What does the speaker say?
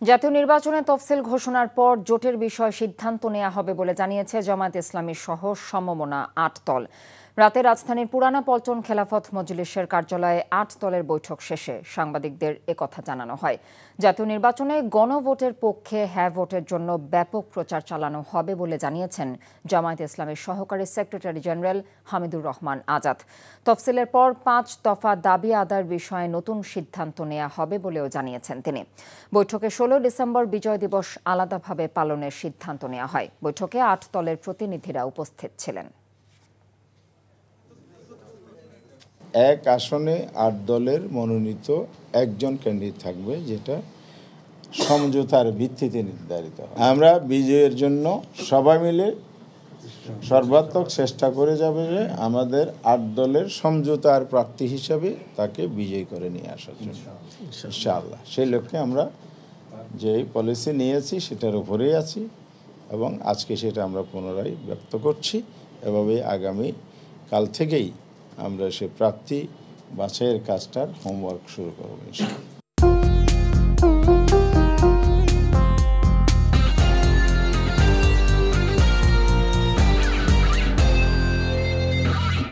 জাতীয় নির্বাচনে তফসিল ঘোষণার পর জোটের বিষয়ে সিদ্ধান্ত নেওয়া হবে বলে জানিয়েছে জামায়াত ইসলামী সহ সমমনা ৮ দল। রাতে রাজধানীর পুরানা পল্টন খেলাফত মজলিসের কার্যালয়ে ৮ দলের বৈঠক শেষে সাংবাদিকদের একথা জানানো হয়। জাতীয় নির্বাচনে গণভোটের পক্ষে হ্যাঁ ভোটের জন্য ব্যাপক প্রচার চালানো হবে বলে জানিয়েছেন জামায়াত ইসলামের সহকারী সেক্রেটারি জেনারেল হামিদুর রহমান আজাদ। তফসিলের পর ৫ দফা দাবি আদায়ের বিষয়ে নতুন সিদ্ধান্ত নেওয়া হবে বলেও জানিয়েছেন তিনি। বৈঠকে ১৬ ডিসেম্বর বিজয় দিবস আলাদাভাবে পালনের সিদ্ধান্ত নেওয়া হয়। বৈঠকে ৮ দলের প্রতিনিধিরা উপস্থিত ছিলেন। এক আসনে ৮ দলের মনোনীত একজন ক্যান্ডিডেট থাকবে, যেটা সমঝোতার ভিত্তিতে নির্ধারিত হয়। আমরা বিজয়ের জন্য সবাই মিলে সর্বাত্মক চেষ্টা করে যাবে যে আমাদের ৮ দলের সমঝোতার প্রার্থী হিসাবে তাকে বিজয়ী করে নিয়ে আসার জন্য ইনশাআল্লাহ। সেই লক্ষ্যে আমরা যে পলিসি নিয়েছি সেটার উপরেই আছি এবং আজকে সেটা আমরা পুনরায় ব্যক্ত করছি। এভাবে আগামী কাল থেকেই আমরা সে প্রার্থী বাছাইয়ের কাজটার হোমওয়ার্ক শুরু করব ইনশাআল্লাহ।